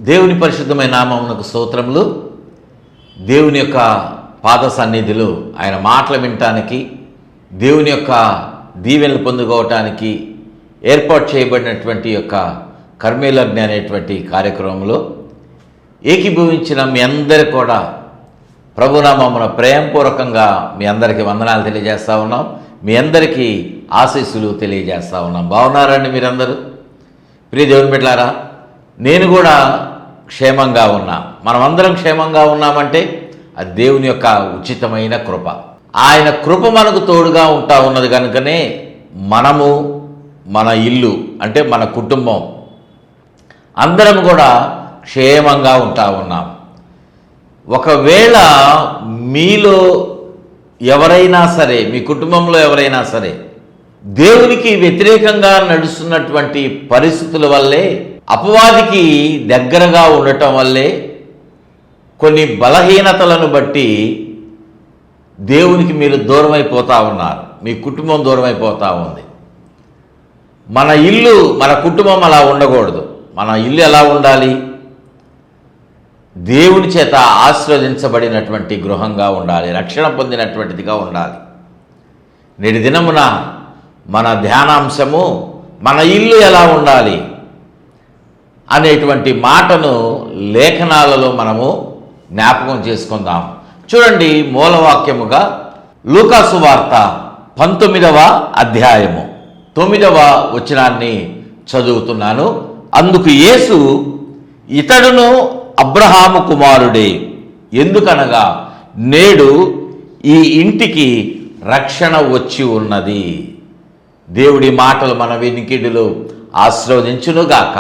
దేవుని పరిశుద్ధమైన నామమునకు స్తోత్రములు. దేవుని యొక్క పాద సన్నిధిలో ఆయన మాటలు వినటానికి, దేవుని యొక్క దీవెనలు పొందుకోవటానికి ఏర్పాటు చేయబడినటువంటి యొక్క కర్మేలజ్ఞ అనేటువంటి కార్యక్రమంలో ఏకీభవించిన మీ అందరికీ కూడా ప్రభునామమున ప్రేమపూర్వకంగా మీ అందరికీ వందనాలు తెలియజేస్తూ ఉన్నాం. మీ అందరికీ ఆశీస్సులు తెలియజేస్తూ ఉన్నాం. బాగున్నారండి మీరందరూ? ప్రియ దేవుని బిడ్డలారా, నేను కూడా క్షేమంగా ఉన్నా. మనమందరం క్షేమంగా ఉన్నామంటే అది దేవుని యొక్క ఉచితమైన కృప. ఆయన కృప మనకు తోడుగా ఉంటా ఉన్నది కనుకనే మనము, మన ఇల్లు అంటే మన కుటుంబం అందరం కూడా క్షేమంగా ఉంటా ఉన్నాం. ఒకవేళ మీలో ఎవరైనా సరే, మీ కుటుంబంలో ఎవరైనా సరే దేవునికి వ్యతిరేకంగా నడుస్తున్నటువంటి పరిస్థితుల వల్లే, అపవాదికి దగ్గరగా ఉండటం వల్లే, కొన్ని బలహీనతలను బట్టి దేవునికి మీరు దూరం అయిపోతూ ఉన్నారు. మీ కుటుంబం దూరం అయిపోతూ ఉంది. మన ఇల్లు, మన కుటుంబం అలా ఉండకూడదు. మన ఇల్లు ఎలా ఉండాలి? దేవుని చేత ఆశీర్వదించబడినటువంటి గృహంగా ఉండాలి, రక్షణ పొందినటువంటిదిగా ఉండాలి. నేటి దినమున మన ధ్యానాంశము మన ఇల్లు ఎలా ఉండాలి అనేటువంటి మాటను లేఖనాలలో మనము జ్ఞాపకం చేసుకుందాం. చూడండి, మూలవాక్యముగా లూకాసు వార్త 19వ అధ్యాయము 9వ వచనాన్ని చదువుతున్నాను. అందుకు యేసు, ఇతడును అబ్రహాము కుమారుడే, ఎందుకనగా నేడు ఈ ఇంటికి రక్షణ వచ్చి ఉన్నది. దేవుడి మాటలు మన వినికిడిలో ఆశీర్వదించునుగాక.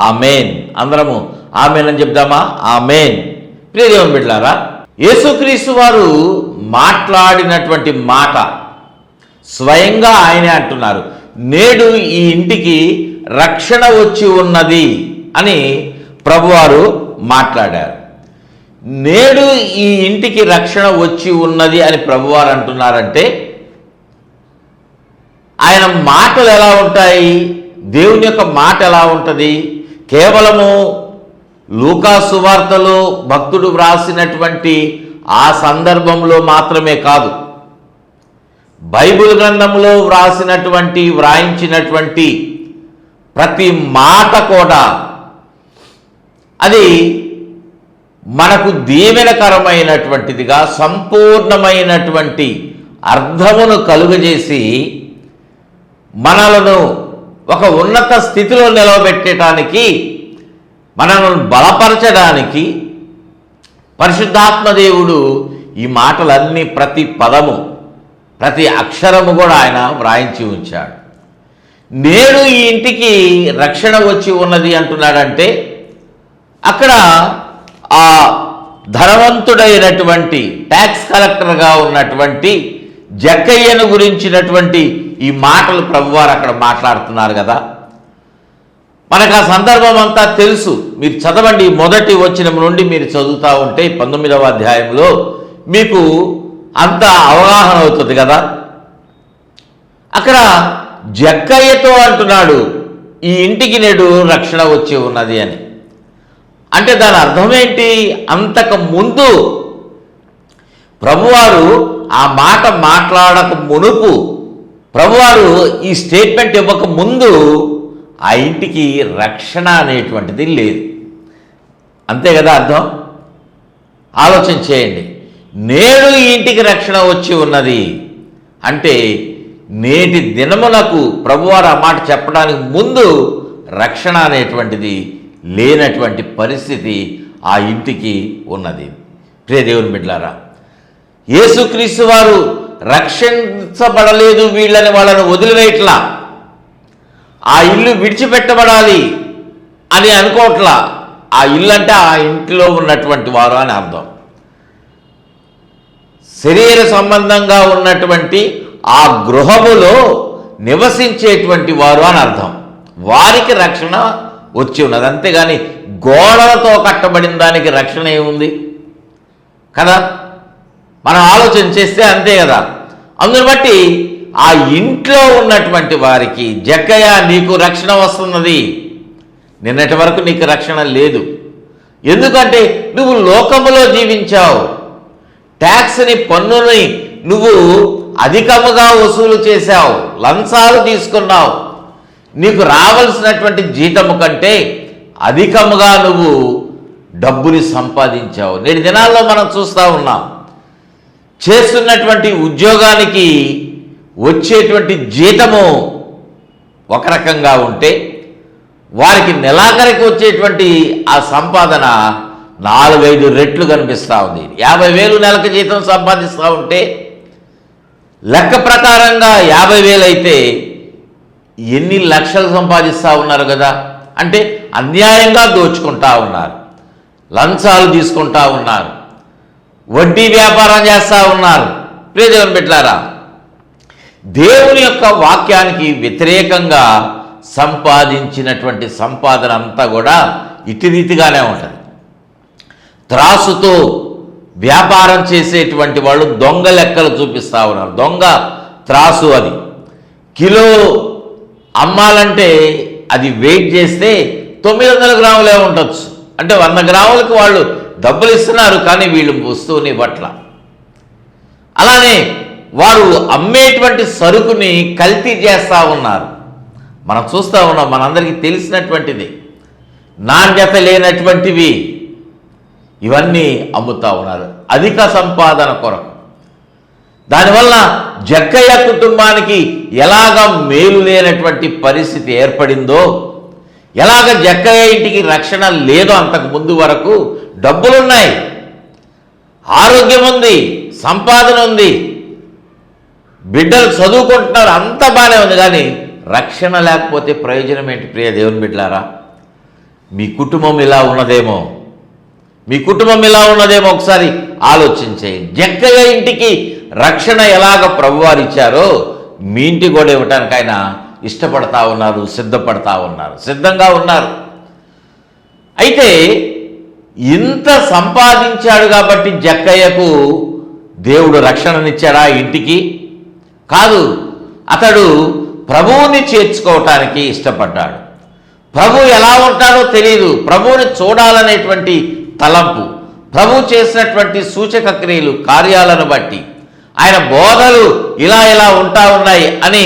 ఆమేన్. అందరము ఆమేన్ అని చెప్దామా? ఆమేన్. ప్రియ దేవుని బిడ్డలారా, యేసుక్రీస్తు వారు మాట్లాడినటువంటి మాట స్వయంగా ఆయనే అంటున్నారు. నేడు ఈ ఇంటికి రక్షణ వచ్చి ఉన్నది అని ప్రభువారు మాట్లాడారు. నేడు ఈ ఇంటికి రక్షణ వచ్చి ఉన్నది అని ప్రభువారు అంటున్నారంటే ఆయన మాటలు ఎలా ఉంటాయి? దేవుని యొక్క మాట ఎలా ఉంటుంది? కేవలము లూకాసు వార్తలో భక్తుడు వ్రాసినటువంటి ఆ సందర్భంలో మాత్రమే కాదు, బైబిల్ గ్రంథంలో వ్రాయించినటువంటి ప్రతి మాట కూడా అది మనకు దీవెనకరమైనటువంటిదిగా, సంపూర్ణమైనటువంటి అర్థమును కలుగజేసి మనలను ఒక ఉన్నత స్థితిలో నిలవబెట్టడానికి, మనను బలపరచడానికి పరిశుద్ధాత్మదేవుడు ఈ మాటలన్నీ, ప్రతి పదము, ప్రతి అక్షరము కూడా ఆయన వ్రాయించి ఉంచాడు. నేడు ఈ ఇంటికి రక్షణ వచ్చి ఉన్నది అంటున్నాడంటే అక్కడ ఆ ధనవంతుడైనటువంటి ట్యాక్స్ కలెక్టర్గా ఉన్నటువంటి జక్కయ్యను గురించినటువంటి ఈ మాటలు ప్రభువారు అక్కడ మాట్లాడుతున్నారు కదా. మనకు ఆ సందర్భం అంతా తెలుసు. మీరు చదవండి, మొదటి వచనం నుండి మీరు చదువుతూ ఉంటే 19వ అధ్యాయంలో మీకు అంత అవగాహన అవుతుంది కదా. అక్కడ జక్కయ్యతో అంటున్నాడు, ఈ ఇంటికి నేడు రక్షణ వచ్చి ఉన్నది అని. అంటే దాని అర్థం ఏంటి? అంతకు ముందు ప్రభువారు ఆ మాట మాట్లాడక మునుపు, ప్రభువారు ఈ స్టేట్మెంట్ ఇవ్వక ముందు ఆ ఇంటికి రక్షణ అనేటువంటిది లేదు. అంతే కదా అర్థం? ఆలోచన చేయండి. నేడు ఈ ఇంటికి రక్షణ వచ్చి ఉన్నది అంటే నేటి దినమునకు ప్రభువారు ఆ మాట చెప్పడానికి ముందు రక్షణ అనేటువంటిది లేనటువంటి పరిస్థితి ఆ ఇంటికి ఉన్నది. ప్రియ దేవుని బిడ్డలారా, యేసుక్రీస్తు వారు రక్షించబడలేదు వీళ్ళని, వాళ్ళని వదిలివేయట్లా, ఆ ఇల్లు విడిచిపెట్టబడాలి అని అనుకోవట్లా. ఆ ఇల్లు అంటే ఆ ఇంటిలో ఉన్నటువంటి వారు అని అర్థం. శరీర సంబంధంగా ఉన్నటువంటి ఆ గృహములో నివసించేటువంటి వారు అని అర్థం. వారికి రక్షణ వచ్చి ఉన్నది. అంతేగాని గోడలతో కట్టబడిన దానికి రక్షణ ఏముంది కదా? మనం ఆలోచన చేస్తే అంతే కదా. అందుని బట్టి ఆ ఇంట్లో ఉన్నటువంటి వారికి, జక్కయ్య నీకు రక్షణ వస్తున్నది, నిన్నటి వరకు నీకు రక్షణ లేదు, ఎందుకంటే నువ్వు లోకములో జీవించావు, ట్యాక్స్ని పన్నుని నువ్వు అధికముగా వసూలు చేశావు, లంచాలు తీసుకున్నావు, నీకు రావాల్సినటువంటి జీతము కంటే అధికముగా నువ్వు డబ్బుని సంపాదించావు. నేటి దినాల్లో మనం చూస్తూ ఉన్నాం, చేస్తున్నటువంటి ఉద్యోగానికి వచ్చేటువంటి జీతము ఒక రకంగా ఉంటే వారికి నెలాఖరికి వచ్చేటువంటి ఆ సంపాదన 4-5 రెట్లు కనిపిస్తూ ఉంది. 50,000 నెలకు జీతం సంపాదిస్తూ ఉంటే లెక్క ప్రకారంగా 50,000 అయితే ఎన్ని లక్షలు సంపాదిస్తూ ఉన్నారు కదా. అంటే అన్యాయంగా దోచుకుంటా ఉన్నారు, లంచాలు తీసుకుంటా ఉన్నారు, వడ్డీ వ్యాపారం చేస్తూ ఉన్నారు. ప్రియ దేవుని బిడ్డలారా, దేవుని యొక్క వాక్యానికి వ్యతిరేకంగా సంపాదించినటువంటి సంపాదన అంతా కూడా ఇటు రీతిగానే ఉంటుంది. త్రాసుతో వ్యాపారం చేసేటువంటి వాళ్ళు దొంగ లెక్కలు చూపిస్తూ ఉన్నారు. దొంగ త్రాసు అది కిలో అమ్మాలంటే అది వెయిట్ చేస్తే 900 గ్రాములే ఉండొచ్చు. అంటే 100 గ్రాములకు వాళ్ళు డబ్బులు ఇస్తున్నారు, కానీ వీళ్ళు వస్తువుని పట్ల. అలానే వారు అమ్మేటువంటి సరుకుని కల్తీ చేస్తూ ఉన్నారు. మనం చూస్తూ ఉన్నాం, మనందరికీ తెలిసినటువంటిది. నాణ్యత లేనటువంటివి ఇవన్నీ అమ్ముతూ ఉన్నారు అధిక సంపాదన కొరకు. దానివల్ల జక్కయ్య కుటుంబానికి ఎలాగ మేలు లేనటువంటి పరిస్థితి ఏర్పడిందో, ఎలాగ జక్కయ్య ఇంటికి రక్షణ లేదో అంతకు ముందు వరకు డబ్బులున్నాయి, ఆరోగ్యం ఉంది, సంపాదన ఉంది, బిడ్డలు చదువుకుంటున్నారు, అంత బాగానే ఉంది. కానీ రక్షణ లేకపోతే ప్రయోజనం ఏంటి? ప్రియ దేవుని బిడ్డలారా, మీ కుటుంబం ఇలా ఉన్నదేమో, మీ కుటుంబం ఇలా ఉన్నదేమో ఒకసారి ఆలోచించేయండి. జక్కయ్య ఇంటికి రక్షణ ఎలాగ ప్రభువారు ఇచ్చారో మీ ఇంటికి కూడా ఇవ్వటానికి ఆయన ఇష్టపడతా ఉన్నారు, సిద్ధంగా ఉన్నారు. అయితే ఇంత సంపాదించాడు కాబట్టి జక్కయ్యకు దేవుడు రక్షణనిచ్చాడా ఇంటికి? కాదు. అతడు ప్రభువుని చేర్చుకోవటానికి ఇష్టపడ్డాడు. ప్రభు ఎలా ఉంటాడో తెలియదు, ప్రభువుని చూడాలనేటువంటి తలంపు, ప్రభు చేసినటువంటి సూచక క్రియలు కార్యాలను బట్టి, ఆయన బోధలు ఇలా ఉంటా ఉన్నాయి అని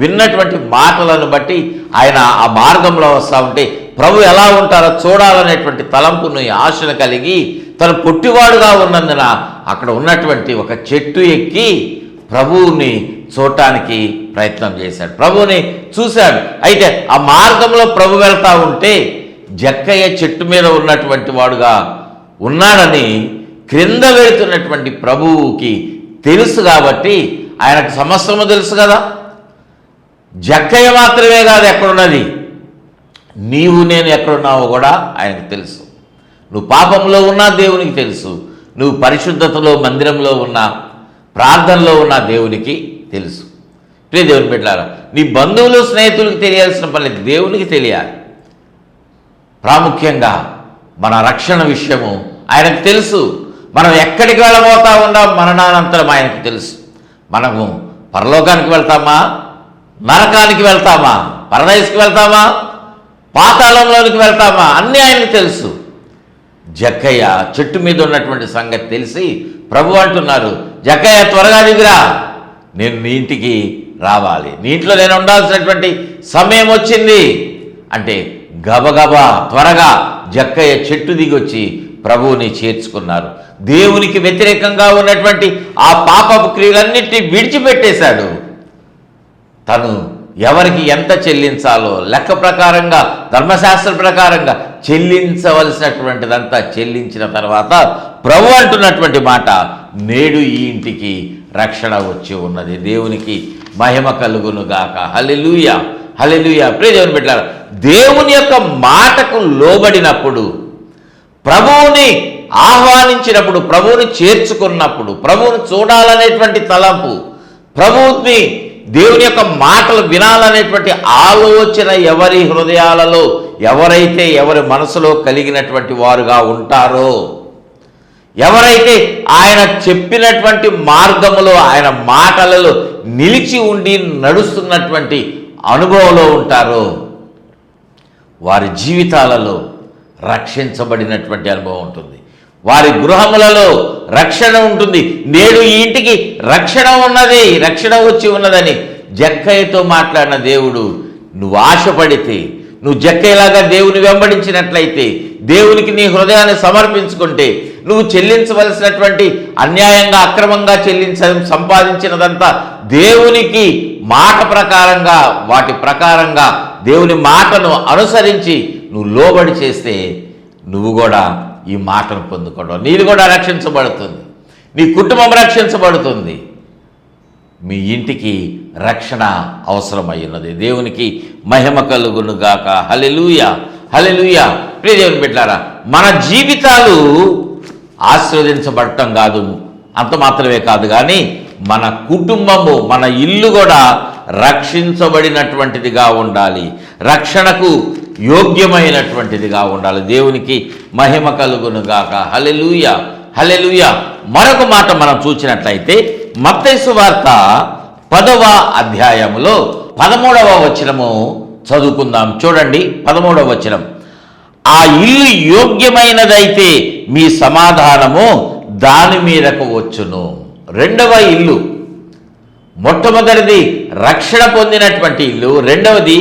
విన్నటువంటి మాటలను బట్టి ఆయన ఆ మార్గంలో వస్తూ ఉంటే ప్రభు ఎలా ఉంటారో చూడాలనేటువంటి తలంపును, ఆశను కలిగి తను పొట్టివాడుగా ఉన్నందున అక్కడ ఉన్నటువంటి ఒక చెట్టు ఎక్కి ప్రభువుని చూడటానికి ప్రయత్నం చేశాడు. ప్రభువుని చూశాడు. అయితే ఆ మార్గంలో ప్రభు వెళ్తూ ఉంటే జక్కయ్య చెట్టు మీద ఉన్నటువంటి వాడుగా ఉన్నాడని క్రింద వెళుతున్నటువంటి ప్రభువుకి తెలుసు. కాబట్టి ఆయనకు సమస్తము తెలుసు కదా. జక్కయ్య మాత్రమే కాదు ఎక్కడున్నది, నీవు నేను ఎక్కడున్నావో కూడా ఆయనకు తెలుసు. నువ్వు పాపంలో ఉన్నా దేవునికి తెలుసు, నువ్వు పరిశుద్ధతలో మందిరంలో ఉన్నా, ప్రార్థనలో ఉన్న దేవునికి తెలుసు. ప్రియ దేవుని బిడ్డలారా, నీ బంధువులు స్నేహితులకు తెలియాల్సిన పని లేదు, దేవునికి తెలియాలి. ప్రాముఖ్యంగా మన రక్షణ విషయము ఆయనకు తెలుసు. మనం ఎక్కడికి వెళ్ళబోతా ఉన్నాం మరణానంతరం ఆయనకు తెలుసు. మనము పరలోకానికి వెళ్తామా, నరకానికి వెళ్తామా, పరదైస్కి వెళ్తామా, పాతాళంలోనికి వెళ్తామా, అన్నీ ఆయనకు తెలుసు. జక్కయ్య చెట్టు మీద ఉన్నటువంటి సంగతి తెలిసి ప్రభు అంటున్నారు, జక్కయ్య త్వరగా దిగురా, నేను నీ ఇంటికి రావాలి, నీ ఇంట్లో నేను ఉండాల్సినటువంటి సమయం వచ్చింది అంటే గబగబా త్వరగా జక్కయ్య చెట్టు దిగొచ్చి ప్రభువుని చేర్చుకున్నారు. దేవునికి వ్యతిరేకంగా ఉన్నటువంటి ఆ పాపపు క్రియలన్నింటినీ విడిచిపెట్టేశాడు. తను ఎవరికి ఎంత చెల్లించాలో లెక్క ప్రకారంగా, ధర్మశాస్త్ర ప్రకారంగా చెల్లించవలసినటువంటిదంతా చెల్లించిన తర్వాత ప్రభు అంటున్నటువంటి మాట, నేడు ఈ ఇంటికి రక్షణ వచ్చి ఉన్నది, దేవునికి మహిమ కలుగునుగాక. హల్లెలూయా, హల్లెలూయా. ప్రియ దేవుని బిడ్డలారా, దేవుని యొక్క మాటకు లోబడినప్పుడు, ప్రభువుని ఆహ్వానించినప్పుడు, ప్రభువుని చేర్చుకున్నప్పుడు, ప్రభువుని చూడాలనేటువంటి తలంపు, ప్రభువుని దేవుని యొక్క మాటలు వినాలనేటువంటి ఆలోచన ఎవరి హృదయాలలో, ఎవరి మనసులో కలిగినటువంటి వారుగా ఉంటారో, ఎవరైతే ఆయన చెప్పినటువంటి మార్గములో, ఆయన మాటలలో నిలిచి ఉండి నడుస్తున్నటువంటి అనుభవంలో ఉంటారో, వారి జీవితాలలో రక్షించబడినటువంటి అనుభవం ఉంటుంది. వారి గృహములలో రక్షణ ఉంటుంది. నేడు ఈ ఇంటికి రక్షణ ఉన్నది, రక్షణ వచ్చి ఉన్నదని జక్కయ్యతో మాట్లాడిన దేవుడు, నువ్వు ఆశపడితే, నువ్వు జక్కయ్యలాగా దేవుని వెంబడించినట్లయితే, దేవునికి నీ హృదయాన్ని సమర్పించుకుంటే, నువ్వు చెల్లించవలసినటువంటి అన్యాయంగా అక్రమంగా సంపాదించినదంతా దేవునికి మాట ప్రకారంగా, వాటి ప్రకారంగా దేవుని మాటను అనుసరించి నువ్వు లోబడి చేస్తే నువ్వు కూడా ఈ మాటను పొందుకోవడం, నీది కూడా రక్షించబడుతుంది, నీ కుటుంబం రక్షించబడుతుంది, మీ ఇంటికి రక్షణ అవసరమై ఉన్నది. దేవునికి మహిమ కలుగును గాక. హల్లెలూయా, హల్లెలూయా. ప్రియ దేవుని బిడ్డలారా, మన జీవితాలు ఆశీర్వదించబడటం కాదు, అంత మాత్రమే కాదు, కానీ మన కుటుంబము, మన ఇల్లు కూడా రక్షించబడినటువంటిదిగా ఉండాలి, రక్షణకు యోగ్యమైనటువంటిదిగా ఉండాలి. దేవునికి మహిమ కలుగును గాక. హల్లెలూయా, హల్లెలూయా. మరొక మాట మనం చూసినట్లయితే మత్తయి సువార్త 10వ అధ్యాయములో 13వ వచనము చదువుకుందాం. చూడండి, 13వ వచనం. ఆ ఇల్లు యోగ్యమైనదైతే మీ సమాధానము దాని మీదకు వచ్చును. రెండవ ఇల్లు, మొట్టమొదటిది రక్షణ పొందినటువంటి ఇల్లు, రెండవది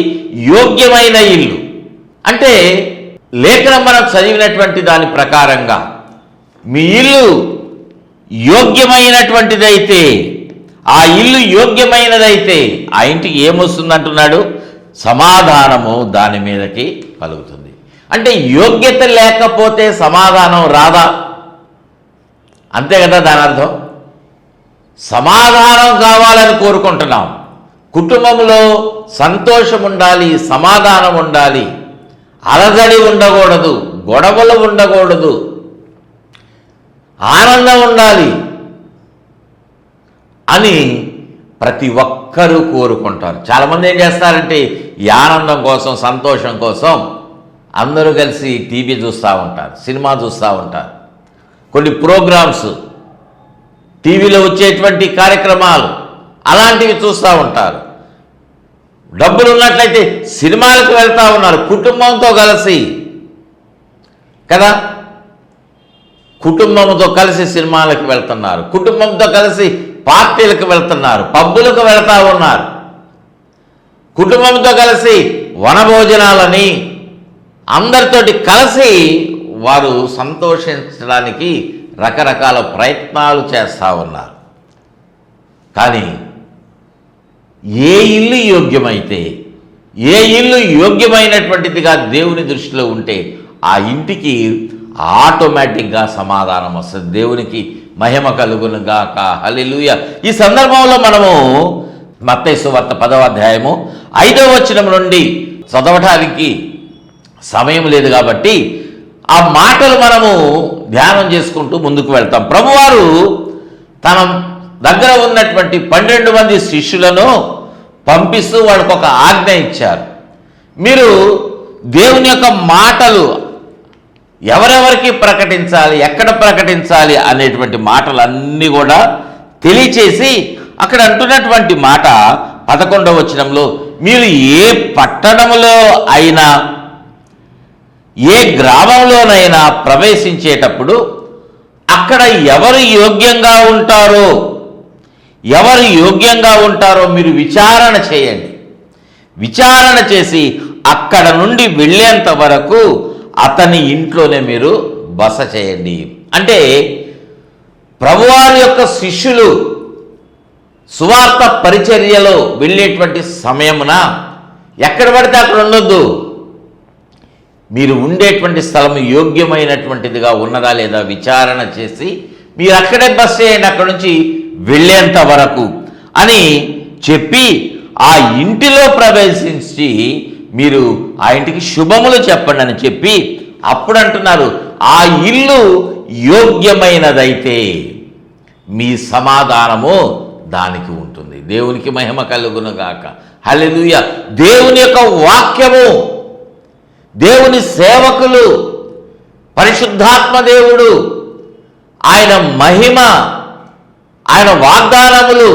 యోగ్యమైన ఇల్లు. అంటే లేఖనం మనం చదివినటువంటి దాని ప్రకారంగా మీ ఇల్లు యోగ్యమైనటువంటిదైతే, ఆ ఇల్లు యోగ్యమైనదైతే ఆ ఇంటికి ఏమొస్తుందంటున్నాడు? సమాధానము దాని మీదకి కలుగుతుంది. అంటే యోగ్యత లేకపోతే సమాధానం రాదా? అంతే కదా దాని అర్థం. సమాధానం కావాలని కోరుకుంటున్నాం, కుటుంబంలో సంతోషం ఉండాలి, సమాధానం ఉండాలి, అలజడి ఉండకూడదు, గొడవలు ఉండకూడదు, ఆనందం ఉండాలి అని ప్రతి ఒక్కరూ కోరుకుంటారు. చాలామంది ఏం చేస్తారంటే ఈ ఆనందం కోసం, సంతోషం కోసం అందరూ కలిసి టీవీ చూస్తూ ఉంటారు, సినిమా చూస్తూ ఉంటారు, కొన్ని ప్రోగ్రామ్స్, టీవీలో వచ్చేటువంటి కార్యక్రమాలు అలాంటివి చూస్తూ ఉంటారు. డబ్బులు ఉన్నట్లయితే సినిమాలకు వెళ్తూ ఉన్నారు కుటుంబంతో కలిసి కదా, కుటుంబంతో కలిసి సినిమాలకు వెళ్తున్నారు, కుటుంబంతో కలిసి పార్టీలకు వెళ్తున్నారు, పబ్బులకు వెళ్తూ ఉన్నారు, కుటుంబంతో కలిసి వనభోజనాలని అందరితోటి కలిసి వారు సంతోషించడానికి రకరకాల ప్రయత్నాలు చేస్తూ ఉన్నారు. కానీ ఏ ఇల్లు యోగ్యమైతే, ఏ ఇల్లు యోగ్యమైనటువంటిదిగా దేవుని దృష్టిలో ఉంటే ఆ ఇంటికి ఆటోమేటిక్గా సమాధానం వస్తుంది. దేవునికి మహిమ కలుగును గాక. హల్లెలూయా. ఈ సందర్భంలో మనము మత్తయి సువార్త 10వ అధ్యాయము 5వ వచనం నుండి చదవటానికి సమయం లేదు కాబట్టి ఆ మాటలు మనము ధ్యానం చేసుకుంటూ ముందుకు వెళ్తాం. ప్రభువారు తన దగ్గర ఉన్నటువంటి 12 మంది శిష్యులను పంపిస్తూ వాళ్ళకు ఒక ఆజ్ఞ ఇచ్చారు. మీరు దేవుని యొక్క మాటలు ఎవరెవరికి ప్రకటించాలి, ఎక్కడ ప్రకటించాలి అనేటువంటి మాటలన్నీ కూడా తెలియచేసి అక్కడ అంటున్నటువంటి మాట 11వ వచనంలో, మీరు ఏ పట్టణంలో అయినా ఏ గ్రామంలోనైనా ప్రవేశించేటప్పుడు అక్కడ ఎవరు యోగ్యంగా ఉంటారో మీరు విచారణ చేయండి. విచారణ చేసి అక్కడ నుండి వెళ్ళేంత వరకు అతని ఇంట్లోనే మీరు బస చేయండి. అంటే ప్రభువారి యొక్క శిష్యులు సువార్త పరిచర్యలో వెళ్ళేటువంటి సమయమున ఎక్కడ పడితే అక్కడ ఉండొద్దు. మీరు ఉండేటువంటి స్థలం యోగ్యమైనటువంటిదిగా ఉన్నదా లేదా విచారణ చేసి మీరు అక్కడే బస చేయండి, అక్కడ నుంచి వెళ్ళేంత వరకు అని చెప్పి ఆ ఇంటిలో ప్రవేశించి మీరు ఆ ఇంటికి శుభములు చెప్పండి అని చెప్పి అప్పుడు అంటున్నారు, ఆ ఇల్లు యోగ్యమైనదైతే మీ సమాధానము దానికి ఉంటుంది. దేవునికి మహిమ కలుగును గాక. హల్లెలూయా. దేవుని యొక్క వాక్యము, దేవుని సేవకులు, పరిశుద్ధాత్మ దేవుడు, ఆయన మహిమ, ఆయన వాగ్దానములు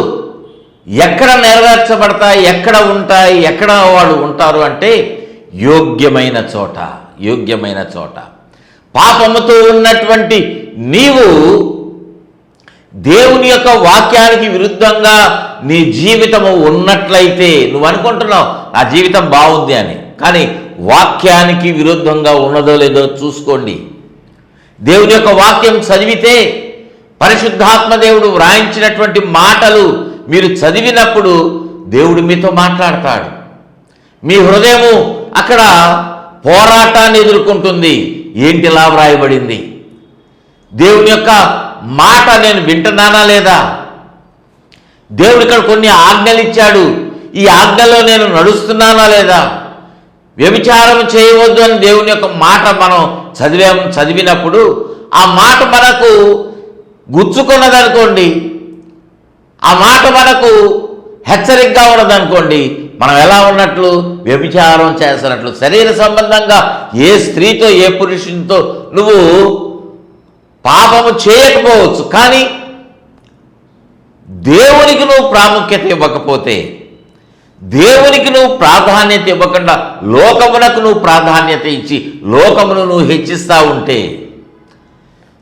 ఎక్కడ నెరవేర్చబడతాయి, ఎక్కడ ఉంటాయి, ఎక్కడ వాళ్ళు ఉంటారు అంటే యోగ్యమైన చోట. పాపముతో ఉన్నటువంటి నీవు దేవుని యొక్క వాక్యానికి విరుద్ధంగా నీ జీవితము ఉన్నట్లయితే నువ్వు అనుకుంటున్నావు నా జీవితం బాగుంది అని, కానీ వాక్యానికి విరుద్ధంగా ఉన్నదో లేదో చూసుకోండి. దేవుని యొక్క వాక్యం చదివితే పరిశుద్ధాత్మ దేవుడు వ్రాయించినటువంటి మాటలు మీరు చదివినప్పుడు దేవుడు మీతో మాట్లాడతాడు. మీ హృదయము అక్కడ పోరాటాన్ని ఎదుర్కొంటుంది. ఏంటిలా వ్రాయబడింది? దేవుని యొక్క మాట నేను వింటున్నానా లేదా? దేవుడు ఇక్కడ కొన్ని ఆజ్ఞలు ఇచ్చాడు, ఈ ఆజ్ఞలో నేను నడుస్తున్నానా లేదా? వ్యభిచారం చేయవద్దు అని దేవుని యొక్క మాట మనం చదివినప్పుడు ఆ మాట మనకు గుచ్చుకున్నదనుకోండి, ఆ మాట మనకు హెచ్చరికగా ఉన్నదనుకోండి, మనం ఎలా ఉన్నట్లు? వ్యభిచారం చేస్తున్నట్లు. శరీర సంబంధంగా ఏ స్త్రీతో ఏ పురుషునితో నువ్వు పాపము చేయకపోవచ్చు, కానీ దేవునికి నువ్వు ప్రాముఖ్యత ఇవ్వకపోతే, దేవునికి నువ్వు ప్రాధాన్యత ఇవ్వకుండా లోకమునకు నువ్వు ప్రాధాన్యత ఇచ్చి లోకమును నువ్వు హెచ్చిస్తూ ఉంటే,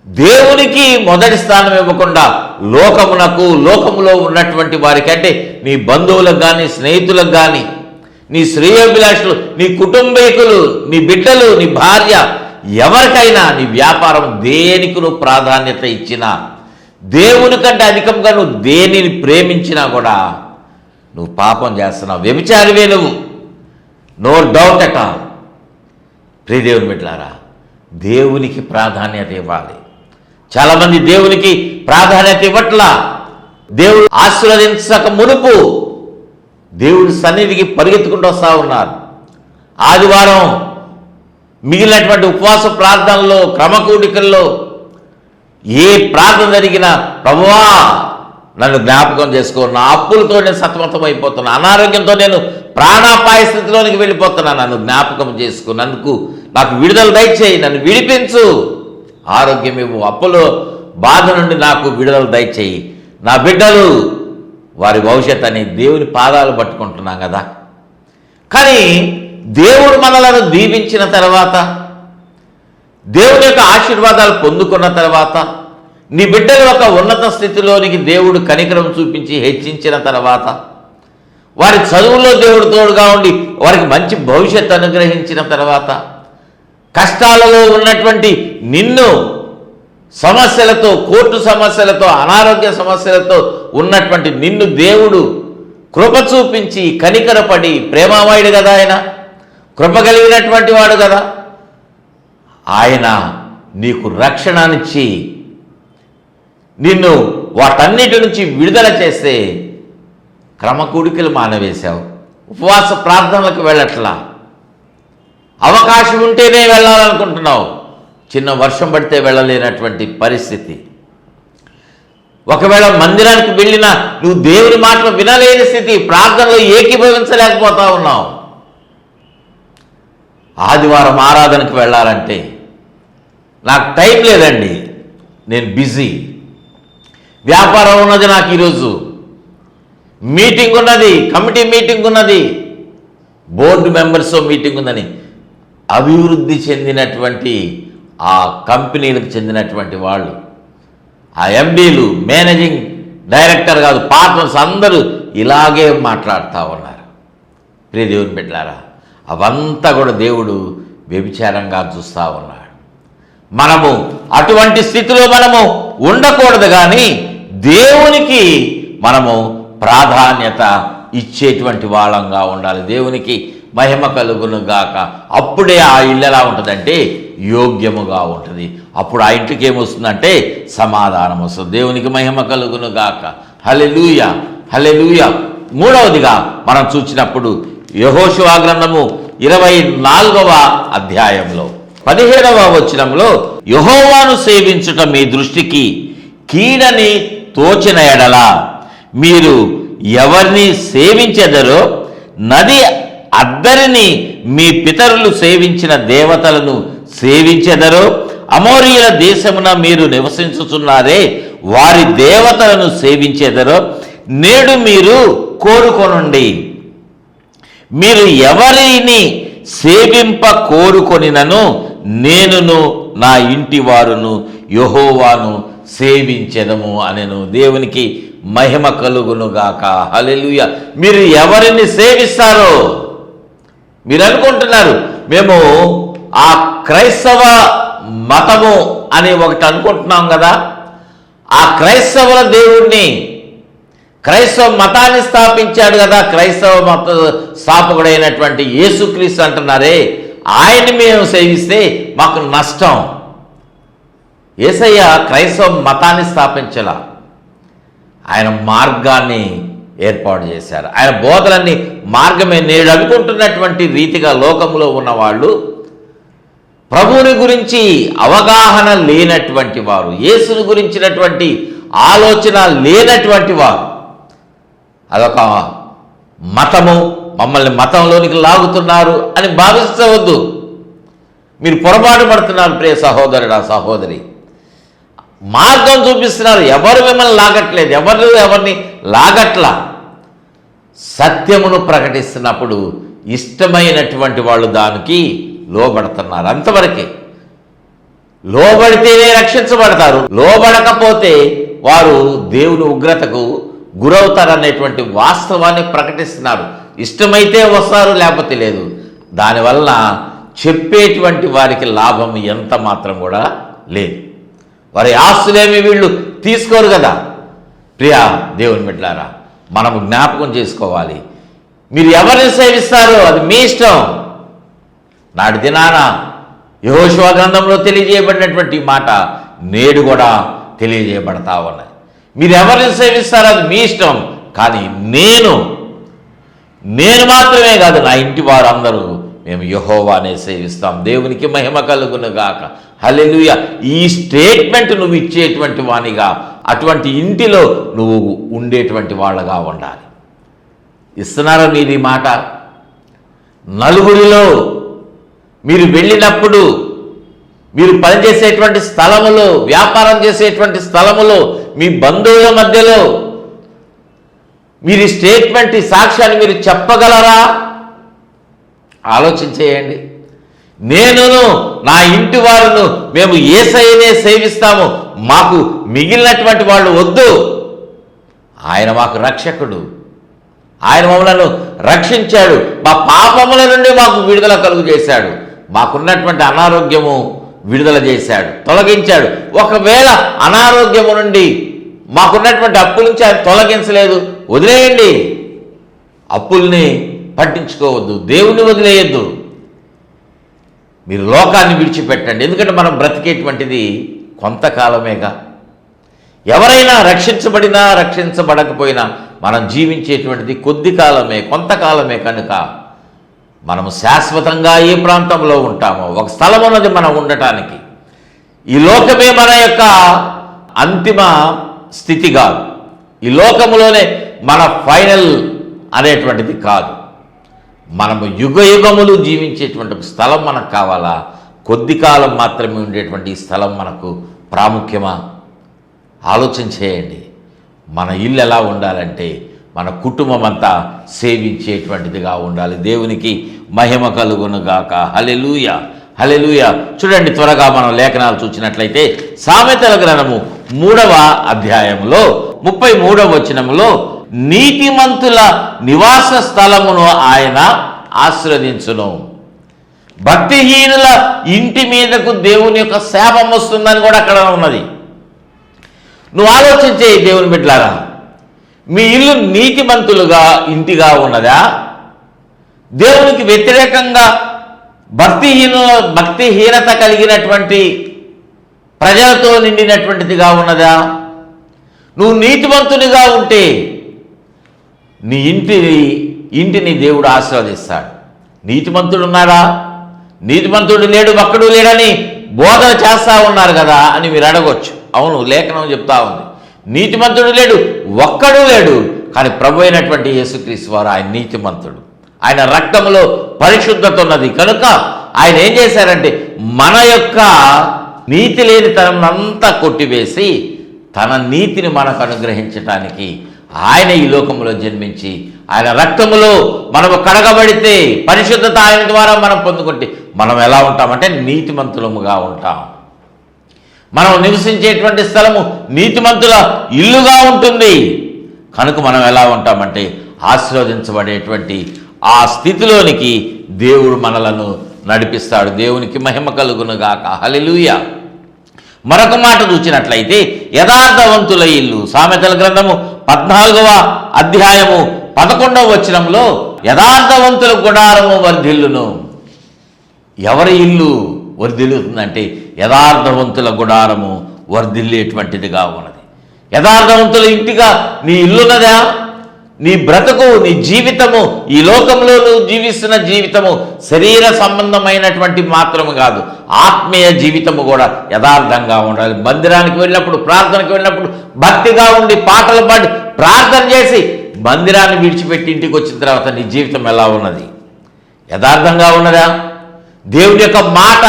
దేవునికి మొదటి స్థానం ఇవ్వకుండా లోకమునకు, లోకములో ఉన్నటువంటి వారికి అంటే నీ బంధువులకు కానీ స్నేహితులకు కానీ నీ శ్రేయోభిలాషులు, నీ కుటుంబీకులు, నీ బిడ్డలు, నీ భార్య, ఎవరికైనా నీ వ్యాపారం దేనికి నువ్వు ప్రాధాన్యత ఇచ్చినా, దేవుని కంటే అధికంగా నువ్వు దేనిని ప్రేమించినా కూడా నువ్వు పాపం చేస్తున్నావు, వ్యభిచారివే నువ్వు. No doubt at all. ప్రియదేవుని బిడ్డలారా, దేవునికి ప్రాధాన్యత ఇవ్వాలి. చాలామంది దేవునికి ప్రాధాన్యత ఇవ్వట్లా. దేవుడు ఆశీర్వదించక మునుపు దేవుడి సన్నిధికి పరిగెత్తుకుంటూ వస్తూ ఉన్నారు. ఆదివారం మిగిలినటువంటి ఉపవాస ప్రార్థనలో, క్రమకూడికల్లో ఏ ప్రార్థన జరిగినా ప్రభువా నన్ను జ్ఞాపకం చేసుకో, నా అప్పులతో నేను సతమతం అయిపోతున్నా, అనారోగ్యంతో నేను ప్రాణాపాయ స్థితిలోనికి వెళ్ళిపోతున్నా, నన్ను జ్ఞాపకం చేసుకో, నాకు విడుదల దయచేయి, నన్ను విడిపించు, ఆరోగ్యం ఇవ్వు, అప్పులో బాధ నుండి నాకు విడుదల దయచేయి, నా బిడ్డలు వారి భవిష్యత్ అని దేవుని పాదాలు పట్టుకుంటున్నాం కదా. కానీ దేవుడు మనలను దీవించిన తర్వాత, దేవుని యొక్క ఆశీర్వాదాలు పొందుకున్న తర్వాత, నీ బిడ్డలు ఒక ఉన్నత స్థితిలోనికి దేవుడు కనికరం చూపించి హెచ్చించిన తర్వాత, వారి చదువులో దేవుడు తోడుగా ఉండి వారికి మంచి భవిష్యత్తు అనుగ్రహించిన తర్వాత, కష్టాలలో ఉన్నటువంటి నిన్ను సమస్యలతో, కోర్టు సమస్యలతో, అనారోగ్య సమస్యలతో ఉన్నటువంటి నిన్ను దేవుడు కృప చూపించి కనికరపడి, ప్రేమమయుడు కదా ఆయన, కృప కలిగినటువంటి వాడు కదా, ఆయన నీకు రక్షణనిచ్చి నిన్ను వాటన్నిటి నుంచి విడుదల చేస్తే క్రమకూడికలు మానవేశావు, ఉపవాస ప్రార్థనలకు వెళ్ళట్లా, అవకాశం ఉంటేనే వెళ్ళాలనుకుంటున్నావు, చిన్న వర్షం పడితే వెళ్ళలేనటువంటి పరిస్థితి, ఒకవేళ మందిరానికి వెళ్ళినా నువ్వు దేవుని మాటలు వినలేని స్థితి, ప్రార్థనలో ఏకీభవించలేకపోతా ఉన్నావు. ఆదివారం ఆరాధనకు వెళ్ళాలంటే నాకు టైం లేదండి, నేను బిజీ, వ్యాపారం ఉన్నది, నాకు ఈరోజు మీటింగ్ ఉన్నది, కమిటీ మీటింగ్ ఉన్నది, బోర్డు మెంబర్స్ మీటింగ్ ఉందని అభివృద్ధి చెందినటువంటి ఆ కంపెనీలకు చెందినటువంటి వాళ్ళు, ఆ ఎండీలు, మేనేజింగ్ డైరెక్టర్ కాదు, పార్ట్నర్స్ అందరూ ఇలాగే మాట్లాడుతూ ఉన్నారు. ప్రియ దేవుని బిడ్డలారా, అవంతా కూడా దేవుడు వ్యభిచారంగా చూస్తూ ఉన్నాడు. మనము అటువంటి స్థితిలో మనము ఉండకూడదు, కానీ దేవునికి మనము ప్రాధాన్యత ఇచ్చేటువంటి వాళ్ళంగా ఉండాలి. దేవునికి మహిమ కలుగును గాక. అప్పుడే ఆ ఇల్లు ఎలా ఉంటుందంటే యోగ్యముగా ఉంటుంది. అప్పుడు ఆ ఇంటికి ఏమొస్తుందంటే సమాధానం వస్తుంది. దేవునికి మహిమ కలుగును గాక. హల్లెలూయా, హల్లెలూయా. మూడవదిగా మనం చూసినప్పుడు యెహోషువ గ్రంథము 24వ అధ్యాయంలో 17వ వచనంలో, యెహోవాను సేవించుట మీ దృష్టికి కీడని తోచిన ఎడల మీరు ఎవరిని సేవించెదరో, నది అద్దరిని మీ పితరులు సేవించిన దేవతలను సేవించెదరో, అమోరీయుల దేశమున మీరు నివసించుచున్నారే వారి దేవతలను సేవించెదరో, నేడు మీరు కోరుకొనుండి. మీరు ఎవరిని సేవింప కోరుకొనినను నేనును నా ఇంటి వారును యెహోవాను సేవించెదము అనెను. దేవునికి మహిమ కలుగునుగాక. హల్లెలూయా. మీరు ఎవరిని సేవిస్తారో మీరు అనుకుంటున్నారు, మేము ఆ క్రైస్తవ మతము అని ఒకటి అనుకుంటున్నాం కదా, ఆ క్రైస్తవుల దేవుణ్ణి, క్రైస్తవ మతాన్ని స్థాపించాడు కదా, క్రైస్తవ మత స్థాపకుడైనటువంటి యేసుక్రీస్తు అంటున్నారే, ఆయన్ని మేము సేవిస్తే మాకు నష్టం. యేసయ్య క్రైస్తవ మతాన్ని స్థాపించలా, ఆయన మార్గాన్ని ఏర్పాటు చేశారు. ఆయన బోధలన్నీ మార్గమే. నేడు అనుకుంటున్నటువంటి రీతిగా లోకంలో ఉన్నవాళ్ళు ప్రభువుని గురించి అవగాహన లేనటువంటి వారు, యేసుని గురించినటువంటి ఆలోచన లేనటువంటి వారు, అదొక మతము, మమ్మల్ని మతంలోనికి లాగుతున్నారు అని భావించవద్దు. మీరు పొరపాటు పడుతున్నారు ప్రియ సహోదరుడా, సహోదరి. మార్గం చూపిస్తున్నారు, ఎవరు మిమ్మల్ని లాగట్లేదు, ఎవరిని లాగట్లా. సత్యమును ప్రకటిస్తున్నప్పుడు ఇష్టమైనటువంటి వాళ్ళు దానికి లోబడుతున్నారు, అంతవరకే. లోబడితేనే రక్షించబడతారు, లోబడకపోతే వారు దేవుని ఉగ్రతకు గురవుతారనేటువంటి వాస్తవాన్ని ప్రకటిస్తున్నారు. ఇష్టమైతే వస్తారు, లేకపోతే లేదు. దానివల్ల చెప్పేటువంటి వారికి లాభం ఎంత మాత్రం కూడా లేదు. వారి ఆస్తులేమి వీళ్ళు తీసుకోరు కదా. ప్రియా దేవుని బిడ్డలారా, మనము జ్ఞాపకం చేసుకోవాలి, మీరు ఎవరిని సేవిస్తారో అది మీ ఇష్టం. నాటి దినాన యెహోషువ గ్రంథంలో తెలియజేయబడినటువంటి మాట నేడు కూడా తెలియజేయబడతా ఉన్నాయి. మీరు ఎవరిని సేవిస్తారో అది మీ ఇష్టం, కానీ నేను మాత్రమే కాదు, నా ఇంటి వారు అందరూ మేము యెహోవానే సేవిస్తాం. దేవునికి మహిమ కలుగును గాక. హల్లెలూయా. ఈ స్టేట్మెంట్ నువ్వు ఇచ్చేటువంటి వానిగా, అటువంటి ఇంటిలో నువ్వు ఉండేటువంటి వాళ్ళగా ఉండాలి. ఇస్తున్నారా మీరు ఈ మాట? నలుగురిలో మీరు వెళ్ళినప్పుడు, మీరు పనిచేసేటువంటి స్థలములో, వ్యాపారం చేసేటువంటి స్థలములో, మీ బంధువుల మధ్యలో మీరు స్టేట్మెంట్, ఈ సాక్ష్యాన్ని మీరు చెప్పగలరా? ఆలోచించేయండి. నేనును నా ఇంటి వారును మేము యేసయ్యనే సేవిస్తాము, మాకు మిగిలినటువంటి వాళ్ళు వద్దు. ఆయన మాకు రక్షకుడు, ఆయన మమ్మలను రక్షించాడు, మా పాపముల నుండి మాకు విడుదల కలుగు చేశాడు, మాకున్నటువంటి అనారోగ్యము విడుదల చేశాడు, తొలగించాడు. ఒకవేళ అనారోగ్యము నుండి, మాకున్నటువంటి అప్పుల నుంచి ఆయన తొలగించలేదు, వదిలేయండి. అప్పుల్ని పట్టించుకోవద్దు, దేవుణ్ణి వదిలేయద్దు. మీరు లోకాన్ని విడిచిపెట్టండి. ఎందుకంటే మనం బ్రతికేటువంటిది కొంతకాలమేగా. ఎవరైనా రక్షించబడినా రక్షించబడకపోయినా మనం జీవించేటువంటిది కొద్ది కాలమే, కొంతకాలమే. కనుక మనము శాశ్వతంగా ఏ ప్రాంతంలో ఉంటామో, ఒక స్థలం ఉన్నది మనం ఉండటానికి. ఈ లోకమే మన యొక్క అంతిమ స్థితి కాదు, ఈ లోకములోనే మన ఫైనల్ అనేటువంటిది కాదు. మనము యుగ యుగములు జీవించేటువంటి ఒక స్థలం మనకు కావాలా? కొద్ది కాలం మాత్రమే ఉండేటువంటి ఈ స్థలం మనకు ప్రాముఖ్యమా? ఆలోచన చేయండి. మన ఇల్లు ఎలా ఉండాలంటే మన కుటుంబం అంతా సేవించేటువంటిదిగా ఉండాలి. దేవునికి మహిమ కలుగునుగాక. హల్లెలూయా, హల్లెలూయా. చూడండి, త్వరగా మనం లేఖనాలు చూసినట్లయితే సామెతల గ్రంథము 3వ అధ్యాయంలో 33వ వచనములో, నీతిమంతుల నివాస స్థలమును ఆయన ఆశీర్వదించును, భక్తిహీనుల ఇంటి మీదకు దేవుని యొక్క శాపం వస్తుందని కూడా అక్కడ ఉన్నది. నువ్వు ఆలోచించే దేవుని బిడ్డలారా, మీ ఇల్లు నీతిమంతులుగా ఇంటిగా ఉన్నదా? దేవునికి వ్యతిరేకంగా భక్తిహీనత కలిగినటువంటి ప్రజలతో నిండినటువంటిదిగా ఉన్నదా? నువ్వు నీతిమంతునిగా ఉంటే నీ ఇంటిని దేవుడు ఆశీర్వదిస్తాడు. నీతిమంతుడు ఉన్నాడా? నీతిమంతుడు లేడు, ఒక్కడు లేడని బోధన చేస్తూ ఉన్నారు కదా అని మీరు అడగొచ్చు. అవును, లేఖనం చెప్తా ఉంది, నీతిమంతుడు లేడు, ఒక్కడు లేడు. కానీ ప్రభు అయినటువంటి యేసుక్రీస్తు వారు ఆయన నీతిమంతుడు, ఆయన రక్తములో పరిశుద్ధత ఉన్నది. కనుక ఆయన ఏం చేశారంటే మన యొక్క నీతి లేని తనంతా కొట్టివేసి తన నీతిని మనకు అనుగ్రహించటానికి ఆయన ఈ లోకంలో జన్మించి ఆయన రక్తములో మనము కడగబడితే, పరిశుద్ధత ఆయన ద్వారా మనం పొందుకుంటే మనం ఎలా ఉంటామంటే నీతిమంతులముగా ఉంటాం. మనం నివసించేటువంటి స్థలము నీతిమంతుల ఇల్లుగా ఉంటుంది. కనుక మనం ఎలా ఉంటామంటే ఆశీర్వదించబడేటువంటి ఆ స్థితిలోనికి దేవుడు మనలను నడిపిస్తాడు. దేవునికి మహిమ కలుగునుగాక. హల్లెలూయా. మరొక మాట చూసినట్లయితే యథార్థవంతుల ఇల్లు. సామెతల గ్రంథము 14వ అధ్యాయము 11వ వచనంలో యథార్థవంతుల గుడారము వర్ధిల్లును. ఎవరి ఇల్లు వర్ధిల్లుతుందంటే యథార్థవంతుల గుడారము వర్ధిల్లేటువంటిదిగా ఉన్నది. యథార్థవంతుల ఇంటిగా నీ ఇల్లున్నదా? నీ బ్రతుకు, నీ జీవితము, ఈ లోకంలో నువ్వు జీవిస్తున్న జీవితము శరీర సంబంధమైనటువంటి మాత్రము కాదు, ఆత్మీయ జీవితము కూడా యథార్థంగా ఉండాలి. మందిరానికి వెళ్ళినప్పుడు, ప్రార్థనకు వెళ్ళినప్పుడు భక్తిగా ఉండి పాటలు పాడి ప్రార్థన చేసి మందిరాన్ని విడిచిపెట్టి ఇంటికి వచ్చిన తర్వాత నీ జీవితం ఎలా ఉన్నది? యథార్థంగా ఉన్నదా? దేవుడి యొక్క మాట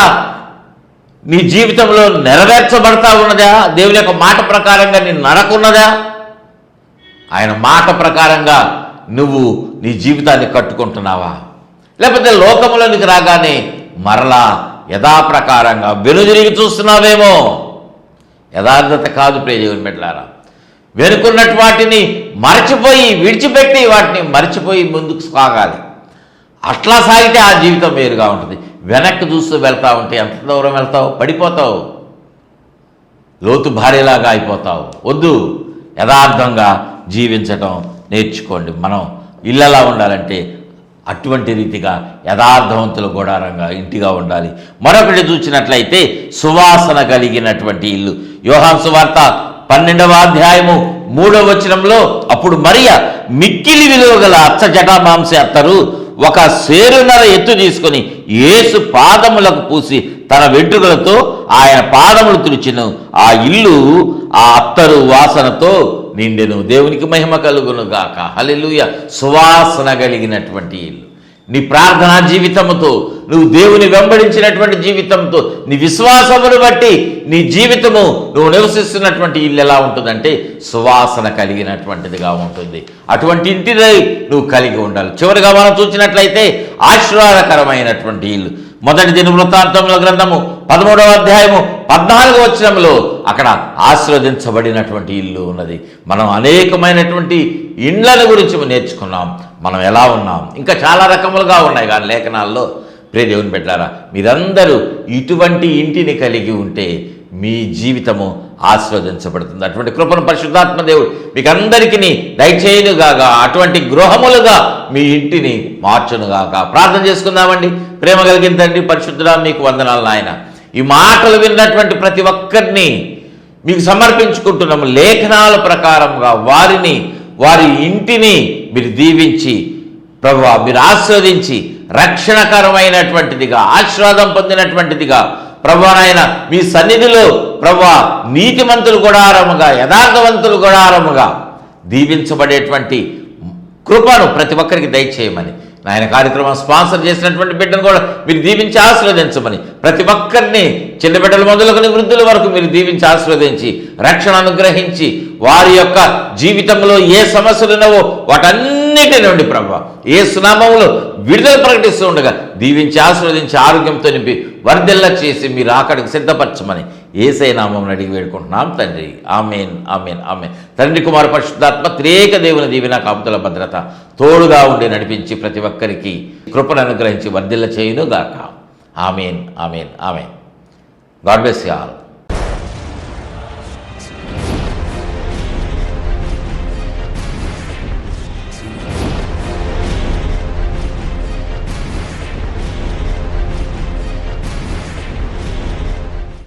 నీ జీవితంలో నెరవేర్చబడతా ఉన్నదా? దేవుని యొక్క మాట ప్రకారంగా నీ నడకున్నదా? ఆయన మాట ప్రకారంగా నువ్వు నీ జీవితాన్ని కట్టుకుంటున్నావా? లేకపోతే లోకంలోనికి రాగానే మరలా యథాప్రకారంగా వెనుదిరిగి చూస్తున్నావేమో? యథార్థత కాదు ప్రియ దేవుని బిడ్డలారా. వెనుకున్నట్టు వాటిని మరచిపోయి, విడిచిపెట్టి వాటిని మరచిపోయి ముందుకు సాగాలి. అట్లా సాగితే ఆ జీవితం వేరుగా ఉంటుంది. వెనక్కి చూస్తూ వెళ్తా ఉంటే ఎంత దూరం వెళ్తావు? పడిపోతావు, లోతు భార్యలాగా అయిపోతావు. వద్దు, యథార్థంగా జీవించటం నేర్చుకోండి. మనం ఇళ్ళలా ఉండాలంటే అటువంటి రీతిగా యథార్థవంతుల గుడారంగా ఇంటిగా ఉండాలి. మరొకటి చూసినట్లయితే సువాసన కలిగినటువంటి ఇల్లు. యోహాను సువార్త 12వ అధ్యాయము 3వ వచనంలో అప్పుడు మరియ మిక్కిలి విలువ గల అచ్చ జటామాంస అత్తరు ఒక సేరున్నర ఎత్తు తీసుకొని యేసు పాదములకు పూసి తన వెంట్రుకలతో ఆయన పాదములు తుడిచెను. ఆ ఇల్లు ఆ అత్తరు వాసనతో నిండెను. దేవునికి మహిమ కలుగును గాక. హల్లెలూయా. సువాసన కలిగినటువంటి ఇల్లు. నీ ప్రార్థనా జీవితముతో, నువ్వు దేవుని వెంబడించినటువంటి జీవితంతో, నీ విశ్వాసమును బట్టి నీ జీవితము, నువ్వు నివసిస్తున్నటువంటి ఇల్లు ఎలా ఉంటుందంటే సువాసన కలిగినటువంటిదిగా ఉంటుంది. అటువంటి ఇంటిని నువ్వు కలిగి ఉండాలి. చివరిగా మనం చూసినట్లయితే ఆశీర్వాదకరమైనటువంటి ఇల్లు. మొదటి దినవృత్తాంతముల గ్రంథము 13వ అధ్యాయము 14వ వచనంలో అక్కడ ఆశీర్వదించబడినటువంటి ఇల్లు ఉన్నది. మనం అనేకమైనటువంటి ఇండ్లను గురించి నేర్చుకున్నాం. మనం ఎలా ఉన్నాం, ఇంకా చాలా రకములుగా ఉన్నాయి కానీ లేఖనాల్లో. ప్రియ దేవుని బిడ్డలారా, మీరందరూ ఇటువంటి ఇంటిని కలిగి ఉంటే మీ జీవితము ఆశీర్వదించబడుతుంది. అటువంటి కృపను పరిశుద్ధాత్మ దేవుడు మీకు అందరికీ దయచేయునుగాక. అటువంటి గృహములుగా మీ ఇంటిని మార్చునుగాక. ప్రార్థన చేసుకుందామండి. ప్రేమ కలిగిన తండ్రి, పరిశుద్ధుడా, మీకు వందనాలు నాయన. ఈ మాటలు విన్నటువంటి ప్రతి ఒక్కరిని మీకు సమర్పించుకుంటున్నాము. లేఖనాల ప్రకారంగా వారి ఇంటిని మీరు దీవించి ప్రభువా, మీరు ఆశీర్వదించి రక్షణకరమైనటువంటిదిగా, ఆశీర్వాదం పొందినటువంటిదిగా ప్రభువా నాయన మీ సన్నిధిలో ప్రభువా నీతిమంతులు గుడారముగా, యథార్థవంతులు గుడారముగా దీవించబడేటువంటి కృపను ప్రతి ఒక్కరికి దయచేయమని, నాయన కార్యక్రమం స్పాన్సర్ చేసినటువంటి బిడ్డను కూడా మీరు దీవించి ఆశీర్వదించమని, ప్రతి ఒక్కరిని చిన్న బిడ్డల మొదలుకొని వృద్ధుల వరకు మీరు దీవించి ఆశీర్వదించి రక్షణ అనుగ్రహించి వారి యొక్క జీవితంలో ఏ సమస్యలు ఉన్నావో వాటన్నిటి నుండి ప్రభువా యేసు నామములో విడుదల ప్రకటిస్తూ ఉండగా దీవించి ఆశీర్వదించి ఆరోగ్యంతో నింపి వర్ధిల్ల చేసి మీరు అక్కడికి సిద్ధపరచమని యేసయ్య నామమున అడిగి వేడుకుంటున్నాం తండ్రి. ఆమేన్, ఆమేన్, ఆమేన్. తండ్రి, కుమార, పరిశుద్ధాత్మ త్రియేక దేవుని దీవెన కాపుదల భద్రత తోడుగా ఉండి నడిపించి ప్రతి ఒక్కరికి కృపను అనుగ్రహించి వర్ధిల్ల చేయును గాక. ఆమేన్, ఆమేన్, ఆమేన్. God bless you all.